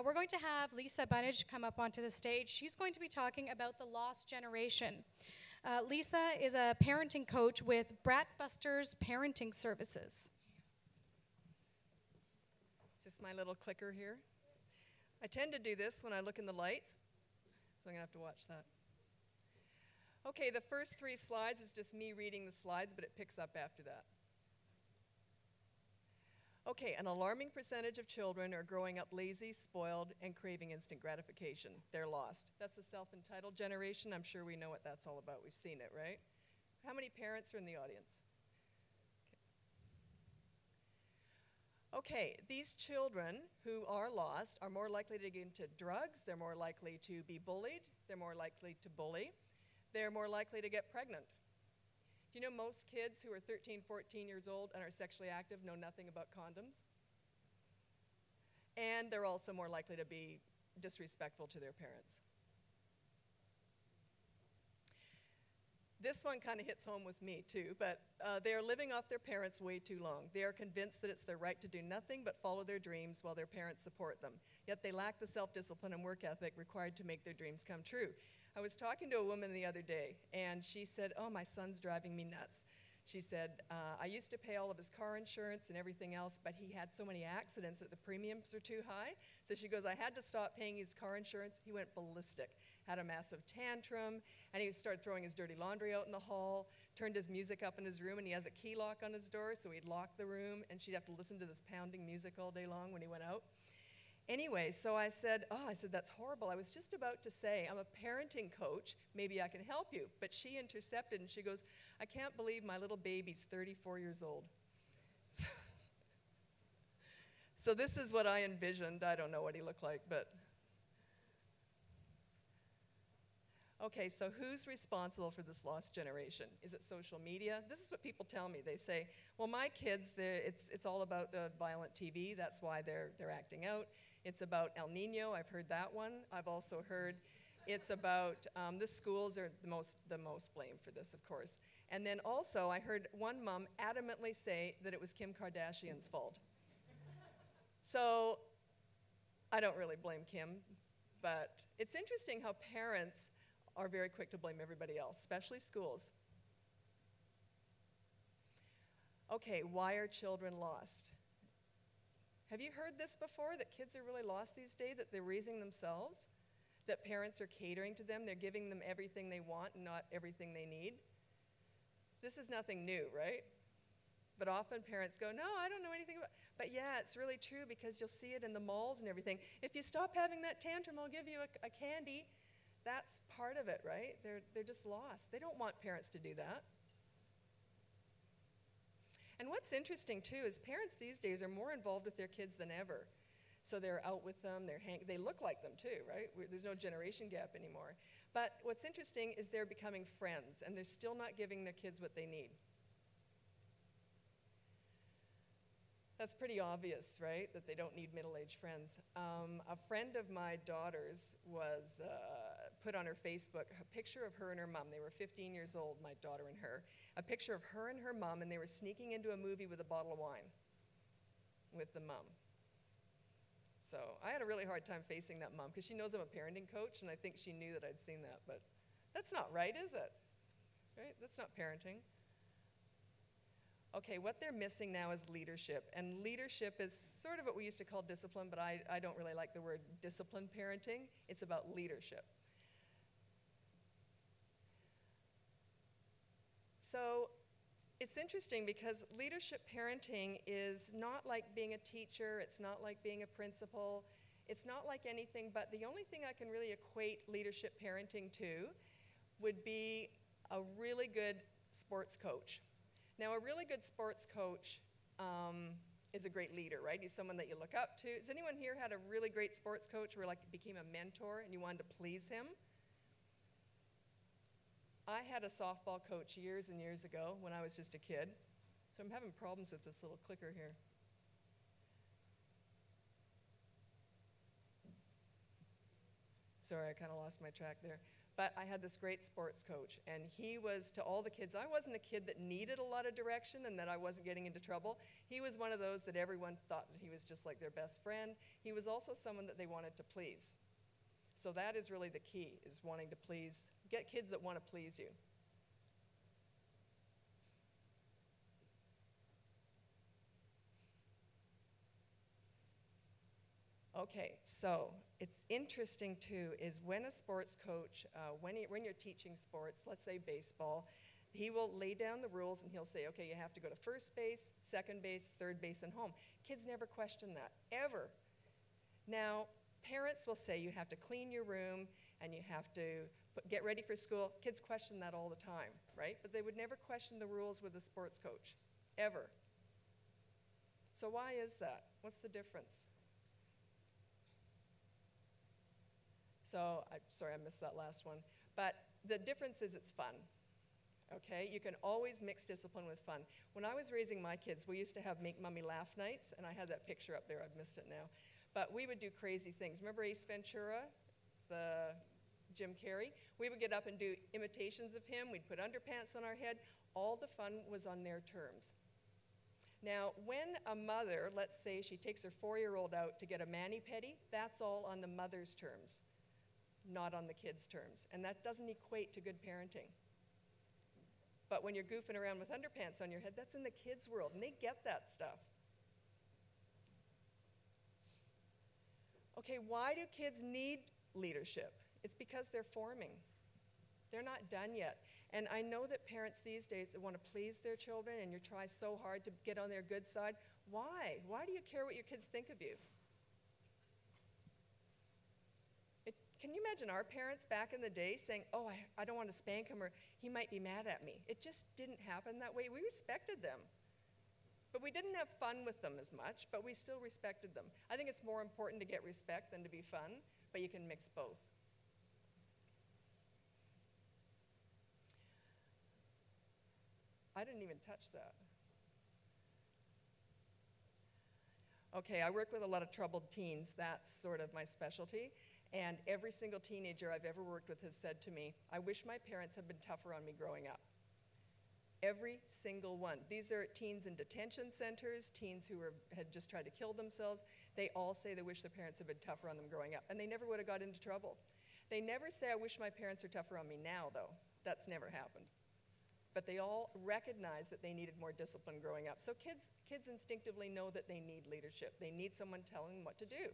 We're going to have Lisa Bunnage come up onto the stage. She's going to be talking about the lost generation. Lisa is a parenting coach with Bratbusters Parenting Services. Is this my little clicker here? I tend to do this when I look in the light, so I'm going to have to watch that. Okay, the first 3 slides is just me reading the slides, but it picks up after that. Okay, an alarming percentage of children are growing up lazy, spoiled, and craving instant gratification. They're lost. That's the self-entitled generation. I'm sure we know what that's all about. We've seen it, right? How many parents are in the audience? Okay, these children who are lost are more likely to get into drugs. They're more likely to be bullied. They're more likely to bully. They're more likely to get pregnant. Do you know most kids who are 13, 14 years old and are sexually active know nothing about condoms? And they're also more likely to be disrespectful to their parents. This one kind of hits home with me too, but they are living off their parents way too long. They are convinced that it's their right to do nothing but follow their dreams while their parents support them. Yet they lack the self-discipline and work ethic required to make their dreams come true. I was talking to a woman the other day, and she said, "Oh, my son's driving me nuts." She said, "I used to pay all of his car insurance and everything else, but he had so many accidents that the premiums are too high." So she goes, "I had to stop paying his car insurance." He went ballistic, had a massive tantrum, and he started throwing his dirty laundry out in the hall, turned his music up in his room, and he has a key lock on his door, so he'd lock the room, and she'd have to listen to this pounding music all day long when he went out. Anyway, so I said, that's horrible. I was just about to say, I'm a parenting coach. Maybe I can help you. But she intercepted, and she goes, "I can't believe my little baby's 34 years old." So this is what I envisioned. I don't know what he looked like, but... Okay, so who's responsible for this lost generation? Is it social media? This is what people tell me. They say, well, my kids, it's all about the violent TV. That's why they're acting out. It's about El Nino. I've heard that one. I've also heard it's about the schools are the most blamed for this, of course. And then also I heard one mom adamantly say that it was Kim Kardashian's fault. So I don't really blame Kim, but it's interesting how parents are very quick to blame everybody else, especially schools. Okay, why are children lost? Have you heard this before, that kids are really lost these days, that they're raising themselves, that parents are catering to them, they're giving them everything they want and not everything they need? This is nothing new, right? But often parents go, "No, I don't know anything about it." But yeah, it's really true, because you'll see it in the malls and everything. "If you stop having that tantrum, I'll give you a candy." That's part of it, right? They're just lost. They don't want parents to do that. And what's interesting too is parents these days are more involved with their kids than ever. So they're out with them, they look like them too, right? There's no generation gap anymore. But what's interesting is they're becoming friends, and they're still not giving their kids what they need. That's pretty obvious, right? That they don't need middle-aged friends. A friend of my daughter's was put on her Facebook a picture of her and her mom. They were 15 years old, my daughter and her. A picture of her and her mom, and they were sneaking into a movie with a bottle of wine with the mom. So I had a really hard time facing that mom, because she knows I'm a parenting coach, and I think she knew that I'd seen that. But that's not right, is it? Right? That's not parenting. Okay, what they're missing now is leadership. And leadership is sort of what we used to call discipline, but I don't really like the word discipline parenting. It's about leadership. So it's interesting, because leadership parenting is not like being a teacher. It's not like being a principal. It's not like anything, but the only thing I can really equate leadership parenting to would be a really good sports coach. Now, a really good sports coach is a great leader, right? He's someone that you look up to. Has anyone here had a really great sports coach where like became a mentor and you wanted to please him? I had a softball coach years and years ago when I was just a kid. So I'm having problems with this little clicker here. Sorry, I kind of lost my track there. But I had this great sports coach, and he was to all the kids. I wasn't a kid that needed a lot of direction and that I wasn't getting into trouble. He was one of those that everyone thought that he was just like their best friend. He was also someone that they wanted to please. So that is really the key, is wanting to please, get kids that want to please you. Okay, so it's interesting too is when a sports coach, when you're teaching sports, let's say baseball, he will lay down the rules and he'll say, okay, you have to go to first base, second base, third base, and home. Kids never question that, ever. Now, parents will say you have to clean your room and you have to get ready for school. Kids question that all the time, right? But they would never question the rules with a sports coach, ever. So why is that? What's the difference? So, sorry, I missed that last one. But the difference is it's fun, okay? You can always mix discipline with fun. When I was raising my kids, we used to have Make Mommy Laugh nights, and I had that picture up there. I've missed it now. But we would do crazy things. Remember Ace Ventura, the Jim Carrey? We would get up and do imitations of him. We'd put underpants on our head. All the fun was on their terms. Now, when a mother, let's say she takes her 4-year-old out to get a mani-pedi, that's all on the mother's terms, not on the kids' terms. And that doesn't equate to good parenting. But when you're goofing around with underpants on your head, that's in the kids' world, and they get that stuff. Okay, why do kids need leadership? It's because they're forming. They're not done yet. And I know that parents these days want to please their children, and you try so hard to get on their good side. Why? Why do you care what your kids think of you? Can you imagine our parents back in the day saying, oh, I don't want to spank him, or he might be mad at me? It just didn't happen that way. We respected them. But we didn't have fun with them as much, but we still respected them. I think it's more important to get respect than to be fun, but you can mix both. I didn't even touch that. Okay, I work with a lot of troubled teens. That's sort of my specialty. And every single teenager I've ever worked with has said to me, I wish my parents had been tougher on me growing up. Every single one. These are teens in detention centers, teens who had just tried to kill themselves. They all say they wish their parents had been tougher on them growing up. And they never would have got into trouble. They never say, I wish my parents were tougher on me now, though. That's never happened. But they all recognize that they needed more discipline growing up. So kids instinctively know that they need leadership. They need someone telling them what to do.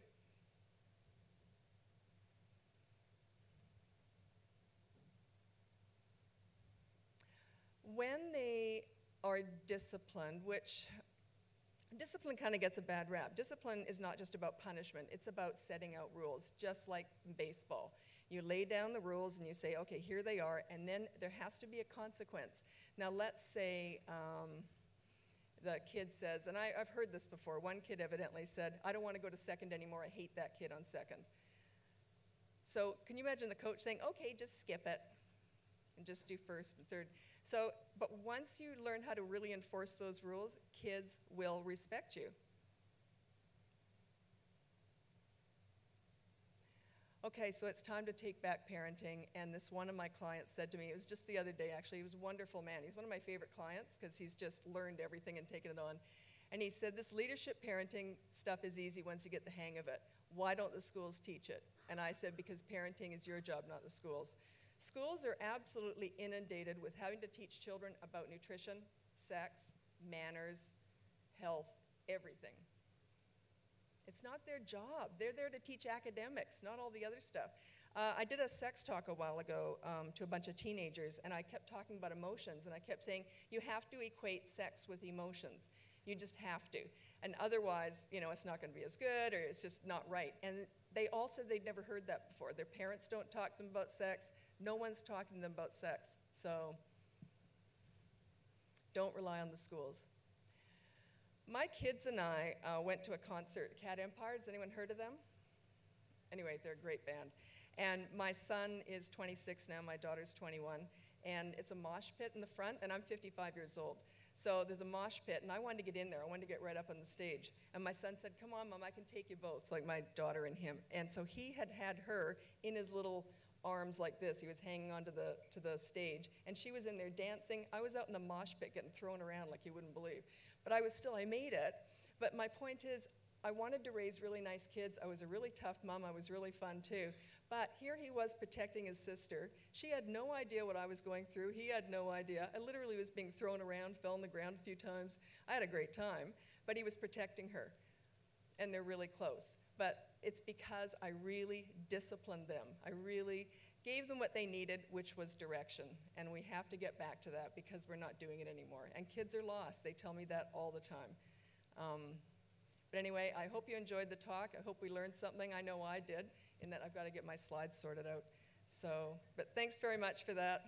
When they are disciplined, which discipline kind of gets a bad rap. Discipline is not just about punishment. It's about setting out rules, just like baseball. You lay down the rules and you say, okay, here they are, and then there has to be a consequence. Now let's say the kid says, and I've heard this before, one kid evidently said, I don't want to go to second anymore, I hate that kid on second. So can you imagine the coach saying, okay, just skip it, and just do first and third. So, but once you learn how to really enforce those rules, kids will respect you. Okay, so it's time to take back parenting, and this one of my clients said to me, it was just the other day actually, he was a wonderful man. He's one of my favorite clients because he's just learned everything and taken it on. And he said, this leadership parenting stuff is easy once you get the hang of it. Why don't the schools teach it? And I said, because parenting is your job, not the schools. Schools are absolutely inundated with having to teach children about nutrition, sex, manners, health, everything. It's not their job. They're there to teach academics, not all the other stuff. I did a sex talk a while ago to a bunch of teenagers, and I kept talking about emotions, and I kept saying, you have to equate sex with emotions. You just have to. And otherwise, you know, it's not going to be as good, or it's just not right. And they all said they'd never heard that before. Their parents don't talk to them about sex. No one's talking to them about sex. So don't rely on the schools. My kids and I went to a concert, Cat Empire. Has anyone heard of them? Anyway, they're a great band. And my son is 26 now, my daughter's 21. And it's a mosh pit in the front, and I'm 55 years old. So there's a mosh pit, and I wanted to get in there. I wanted to get right up on the stage. And my son said, come on, Mom, I can take you both, like my daughter and him. And so he had her in his little arms like this. He was hanging onto the stage, and she was in there dancing. I was out in the mosh pit getting thrown around like you wouldn't believe. But I made it. But my point is, I wanted to raise really nice kids. I was a really tough mom. I was really fun too. But here he was protecting his sister. She had no idea what I was going through. He had no idea. I literally was being thrown around, fell on the ground a few times. I had a great time, but he was protecting her. And they're really close. But it's because I really disciplined them. I really gave them what they needed, which was direction. And we have to get back to that because we're not doing it anymore. And kids are lost. They tell me that all the time. But anyway, I hope you enjoyed the talk. I hope we learned something. I know I did, in that I've got to get my slides sorted out. So, but thanks very much for that.